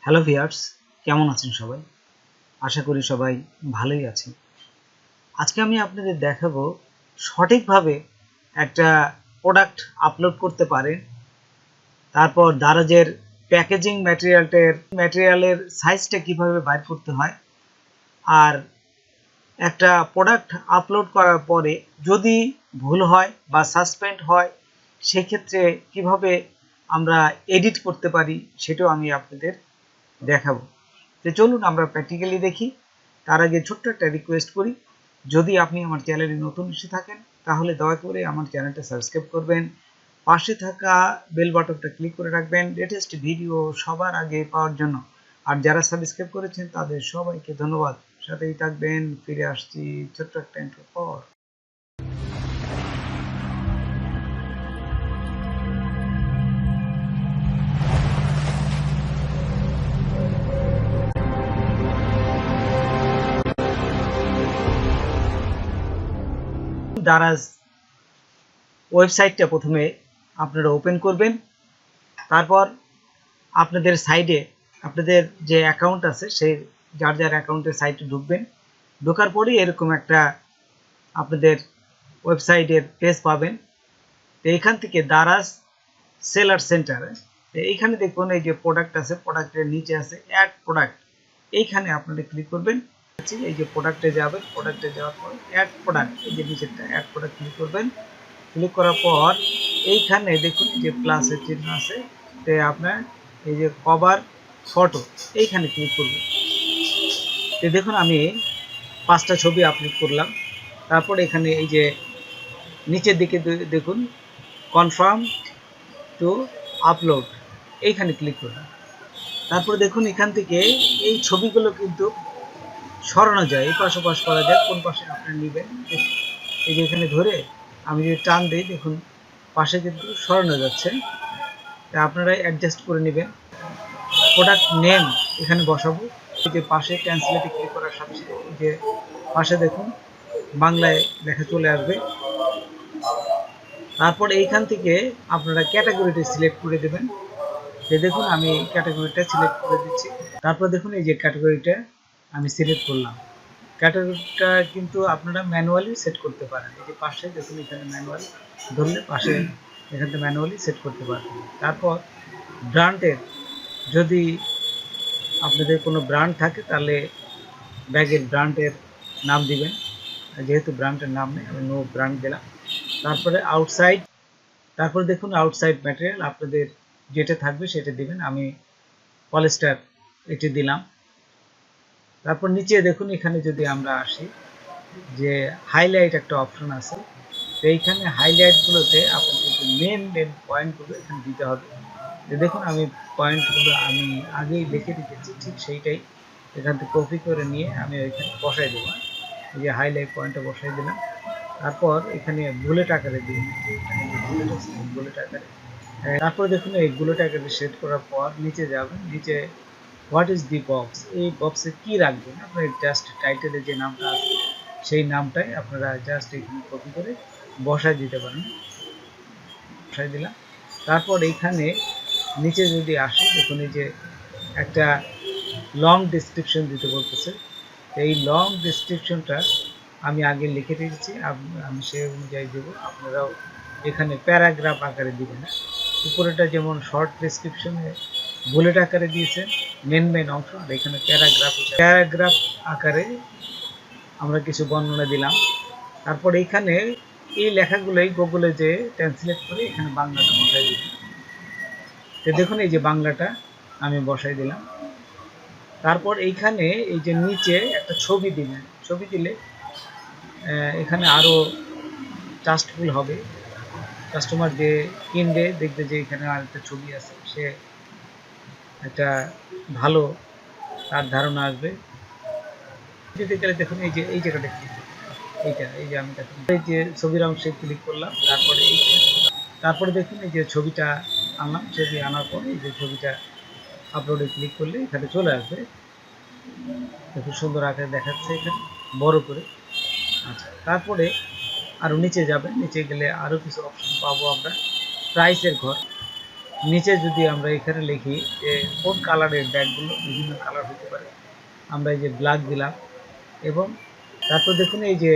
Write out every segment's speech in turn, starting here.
Hello viewers, কেমন আছেন সবাই? আশা করি সবাই ভালোই আছেন। আজকে আমি আপনাদের দেখাবো সঠিকভাবে একটা প্রোডাক্ট আপলোড করতে পারেন। তারপর দারাজের প্যাকেজিং ম্যাটেরিয়ালের সাইজটা কিভাবে বাইর করতে হয়, আর একটা প্রোডাক্ট আপলোড করার পরে যদি ভুল হয় বা সাসপেন্ড হয় সেক্ষেত্রে কিভাবে আমরা এডিট করতে পারি সেটাও আমি আপনাদের দেখাবো। তো চলুন আমরা প্র্যাকটিক্যালি দেখি। তার আগে ছোট্ট একটা রিকোয়েস্ট করি, যদি আপনি আমার চ্যানেলে নতুন এসে থাকেন তাহলে দয়া করে আমার চ্যানেলটা সাবস্ক্রাইব করবেন, পাশে থাকা বেল বাটনটা ক্লিক করে রাখবেন লেটেস্ট ভিডিও সবার আগে পাওয়ার জন্য। আর যারা সাবস্ক্রাইব করেছেন তাদের সবাইকে ধন্যবাদ। সাথেই থাকবেন, ফিরে আসছি ছোট্ট একটা ইন্ট্রো পর। দারাজ ওয়েবসাইটটা প্রথমে আপনারা ওপেন করবেন। তারপর আপনাদের সাইডে আপনাদের যে অ্যাকাউন্ট আছে সেই যার অ্যাকাউন্টের সাইটে ঢুকবেন। ঢোকার পরেই এরকম একটা আপনাদের ওয়েবসাইটের পেজ পাবেন। তো এইখান থেকে দারাজ সেলার সেন্টার, এইখানে দেখুন এই যে প্রোডাক্ট আছে, প্রোডাক্টের নিচে আছে অ্যাড প্রোডাক্ট, এইখানে আপনারা ক্লিক করবেন। এই যে প্রোডাক্টে যাবেন, প্রোডাক্টে যাওয়ার পর অ্যাড প্রোডাক্ট, এই যে নিচেরটা অ্যাড প্রোডাক্ট ক্লিক করবেন। ক্লিক করার পর এইখানে দেখুন যে প্লাসের চিহ্ন আছে, তো আপনার এই যে কভার ফটো এইখানে ক্লিক করবেন। তো দেখুন আমি 5টা ছবি আপলোড করলাম। তারপর এখানে এই যে নিচের দিকে দেখুন কনফার্ম টু আপলোড, এইখানে ক্লিক করলাম। তারপর দেখুন এখান থেকে এই ছবিগুলো কিন্তু সরানো যায়, এই পাশ ওপাশ করা যায়, কোন পাশে আপনারা নেবেন। এই যে এখানে ধরে আমি যদি টান দিই দেখুন পাশে কিন্তু সরানো যাচ্ছে, আপনারা অ্যাডজাস্ট করে নেবেন। প্রোডাক্ট নেম এখানে বসাবো, এই যে পাশে ট্রান্সলেটে ক্লিক করার সাথে সাথে এই যে পাশে দেখুন বাংলায় লেখা চলে আসবে। তারপর এইখান থেকে আপনারা ক্যাটাগরিটা সিলেক্ট করে দেবেন। যে দেখুন আমি ক্যাটাগরিটা সিলেক্ট করে দিচ্ছি। তারপর দেখুন এই যে ক্যাটাগরিটা আমি সিলেক্ট করলাম। ক্যাটাগরিটা কিন্তু আপনারা ম্যানুয়ালি সেট করতে পারেন। এই যে পাশে দেখুন এখানে ম্যানুয়ালি ধরলে পাশে এখানে ম্যানুয়ালি সেট করতে পারবেন। তারপর ব্র্যান্ডের, যদি আপনাদের কোনো ব্র্যান্ড থাকে তাহলে ব্যাগের ব্র্যান্ডের নাম দিবেন, যেহেতু ব্র্যান্ডের নাম নেই আমি নো ব্র্যান্ড দিলাম। তারপরে আউটসাইড, তারপরে দেখুন আউটসাইড ম্যাটেরিয়াল আপনাদের যেটা থাকবে সেটা দিবেন, আমি পলিস্টার এটি দিলাম। তারপর নিচে দেখুন এখানে যদি আমরা আসি যে হাইলাইট একটা অপশন আছে, তো এইখানে হাইলাইটগুলোতে আপনাদের যে মেন পয়েন্টগুলো এখানে দিতে হবে। দেখুন আমি পয়েন্টগুলো আমি আগেই লিখে রেখেছি, ঠিক সেইটাই এখান থেকে কপি করে নিয়ে আমি ওইখানে বসাই দেবো। এই যে হাইলাইট পয়েন্টটা বসাই দিলাম। তারপর এখানে বুলেট আকারে দিন, এখানে বুলেট আকারে। তারপর দেখুন এই বুলেট আকারে সেট করার পর নিচে যাবেন, নিচে হোয়াট ইজ দি বক্স, এই বক্সে কি রাখবেন আপনার জাস্ট টাইটেলে যে নামটা আছে সেই নামটাই আপনারা জাস্ট এখানে কপি করে বসাই দিতে পারেন। বসাই দিলাম। তারপর এইখানে নিচে যদি আসে দেখুন এই যে একটা লং ডেসক্রিপশন দিতে বলতেছে, এই লং ডেসক্রিপশনটা আমি আগে লিখে রেখেছি, আমি সেই অনুযায়ী দেবো। আপনারাও এখানে প্যারাগ্রাফ আকারে দিবেন না। উপরেটা যেমন শর্ট ডেসক্রিপশনে বুলেট আকারে দিয়েছেন মেন অংশ, আর এখানে প্যারাগ্রাফ আকারে আমরা কিছু বর্ণনা দিলাম। তারপর এইখানে এই লেখাগুলোই গুগলে যে ট্রান্সলেট করে এখানে বাংলাটা বসাই দিলাম। তো দেখুন এই যে বাংলাটা আমি বসাই দিলাম। তারপর এইখানে এই যে নিচে একটা ছবি দিবেন, ছবি দিলে এখানে আরও ট্রাস্টফুল হবে। কাস্টমার যে কিনবে দেখবে যে এখানে আর একটা ছবি আছে, সে একটা ভালো তার ধারণা আসবে। দিতে গেলে দেখুন এই যে এই জায়গাটা ক্লিক, এই যে আমি দেখুন এই যে ছবির অংশে ক্লিক করলাম। তারপরে দেখুন এই যে ছবিটা আনলাম, ছবি আনার পর এই যে ছবিটা আপলোডে ক্লিক করলে এখানে চলে আসবে। খুব সুন্দর আকারে দেখাচ্ছে এখানে বড় করে। আচ্ছা, তারপরে আরও নিচে যাবেন, নিচে গেলে আরও কিছু অপশন পাবো আমরা। প্রাইসের ঘর, নিচে যদি আমরা এখানে লিখি যে কোন কালারের ব্যাগগুলো, বিভিন্ন কালার হতে পারে, আমরা এই যে ব্ল্যাক দিলাম এবং তারপর দেখুন এই যে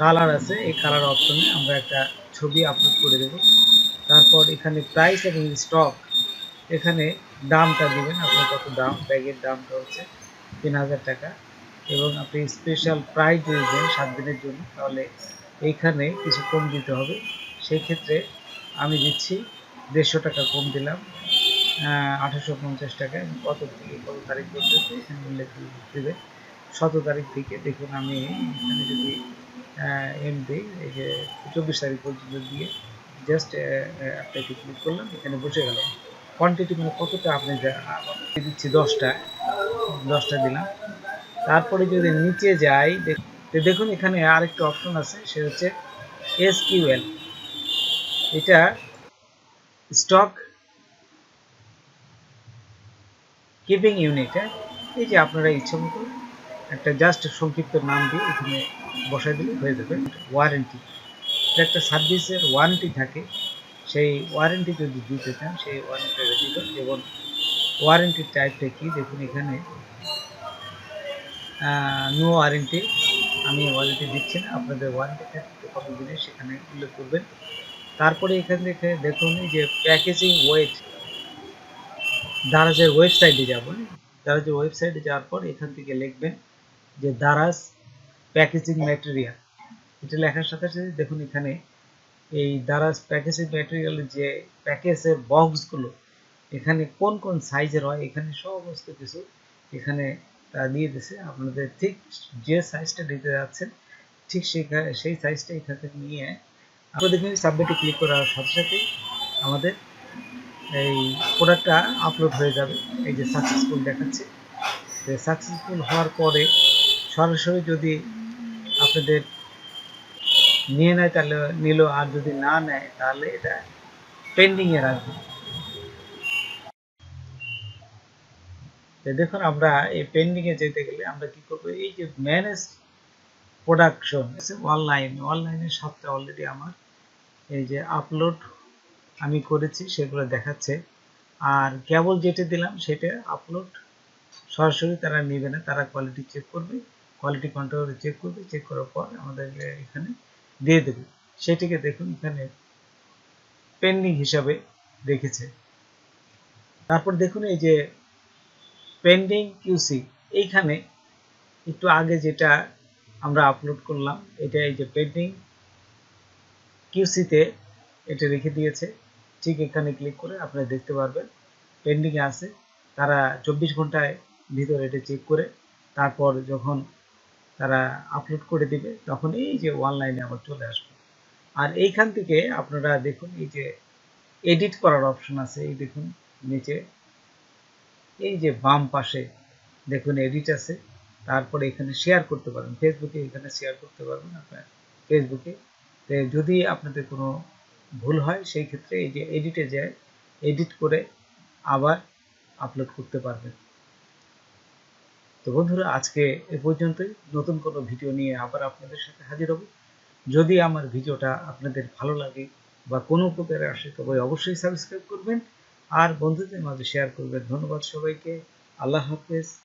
কালার আছে, এই কালার অপশনে আমরা একটা ছবি আপলোড করে দেব। তারপর এখানে প্রাইস এবং স্টক, এখানে দামটা দিবেন, আপনার কত দাম, ব্যাগের দামটা হচ্ছে 3000 টাকা এবং আপনি স্পেশাল প্রাইস যদি দেন 7 দিনের জন্য তাহলে এইখানে কিছু কম দিতে হবে। সেই ক্ষেত্রে আমি দিচ্ছি 150 টাকা কম দিলাম, 1850 টাকা। কত থেকে কত তারিখ পর্যন্ত এখানে উল্লেখ দেবে, 17 তারিখ থেকে। দেখুন আমি এখানে যদি এন্ড দিই, এই যে 24 তারিখ পর্যন্ত দিয়ে জাস্ট অ্যাপ্লাইতে ক্লিক করলাম, এখানে বসে গেল। কোয়ান্টিটি মানে কতটা আপনি দিচ্ছি, 10টা দিলাম। তারপরে যদি নিচে যাই, দেখুন এখানে আরেকটা অপশন আছে, সে হচ্ছে এসকিউএল। এটা স্টক কিপিং ইউনিট। এই যে আপনারা ইচ্ছা মতো একটা জাস্ট সংক্ষিপ্ত নাম দিয়ে এখানে বসাই দিলে হয়ে যাবে। ওয়ারেন্টি, এটা একটা সার্ভিসের ওয়ারেন্টি থাকে, সেই ওয়ারেন্টি যদি দিতে চান সেই ওয়ারেন্টিটা দিবেন। যেমন ওয়ারেন্টির টাইপটা কি, দেখুন এখানে নো ওয়ারেন্টি, আমি ওয়ারেন্টি দিচ্ছি না, আপনাদের ওয়ারেন্টি থাকতে কত দিনের সেখানে উল্লেখ করবেন। তারপরে এখান থেকে দেখুন এই যে প্যাকেজিং ওয়েট, দারাজের ওয়েবসাইটে যাবেন। দারাজের ওয়েবসাইটে যাওয়ার পর এখান থেকে লিখবেন যে দারাজ প্যাকেজিং ম্যাটেরিয়াল। এটা লেখার সাথে সাথে দেখুন এখানে এই দারাজ প্যাকেজিং ম্যাটেরিয়ালের যে প্যাকেজের বক্সগুলো, এখানে কোন কোন সাইজের হয়, এখানে সমস্ত কিছু এখানে দিয়ে দিছে। আপনাদের ঠিক যে সাইজটা দিতে যাচ্ছেন ঠিক সেই সাইজটা এখান থেকে নিয়ে আপনারা দেখুন সাবমিটে ক্লিক করার সাথে সাথে আমাদের এই প্রোডাক্টটা আপলোড হয়ে যাবে। এই যে সাকসেসফুল দেখাচ্ছে। সাকসেসফুল হওয়ার পরে সরাসরি যদি আপনাদের নিয়ে নেয় তাহলে নিল, আর যদি না নেয় তাহলে এটা পেন্ডিংয়ে রাখবে। দেখুন আমরা এই পেন্ডিংয়ে যেতে গেলে আমরা কি করবো, এই যে ম্যানেজ প্রোডাকশন অনলাইনের সাথে অলরেডি আমার এই যে আপলোড আমি করেছি সেগুলো দেখাচ্ছে। আর কেবল যেটা দিলাম সেটা আপলোড সরাসরি তারা নেবে না, তারা কোয়ালিটি চেক করবে, কোয়ালিটি কন্ট্রোল চেক করবে, চেক করার পর আমাদের এখানে দিয়ে দেবে। সেটিকে দেখুন এখানে পেন্ডিং হিসাবে রেখেছে। তারপর দেখুন এই যে পেন্ডিং কিউসি, এইখানে একটু আগে যেটা আমরা আপলোড করলাম এটা এই যে পেন্ডিং কিউসিতে এটা রেখে দিয়েছে। ঠিক এখানে ক্লিক করে আপনারা দেখতে পারবেন পেন্ডিংয়ে আছে। তারা 24 ঘন্টায় ভিতরে এটা চেক করে তারপর যখন তারা আপলোড করে দিবে তখন এই যে অনলাইনে আবার চলে আসবে। আর এইখান থেকে আপনারা দেখুন এই যে এডিট করার অপশন আছে, এই দেখুন নিচে এই যে বাম পাশে দেখুন এডিট আছে। তারপরে এখানে শেয়ার করতে পারেন, ফেসবুকে এখানে শেয়ার করতে পারবেন আপনার ফেসবুকে। যদি আপনাদের কোনো ভুল হয় সেই ক্ষেত্রে এই যে এডিটে যায়, এডিট করে আবার আপলোড করতে পারবেন। তো বন্ধুরা আজকে এ পর্যন্তই, নতুন কোনো ভিডিও নিয়ে আবার আপনাদের সাথে হাজির হব। যদি আমার ভিডিওটা আপনাদের ভালো লাগে বা কোনো উপকারে আসে তবে অবশ্যই সাবস্ক্রাইব করবেন আর বন্ধুদের মাঝে শেয়ার করবেন। ধন্যবাদ সবাইকে, আল্লাহ হাফেজ।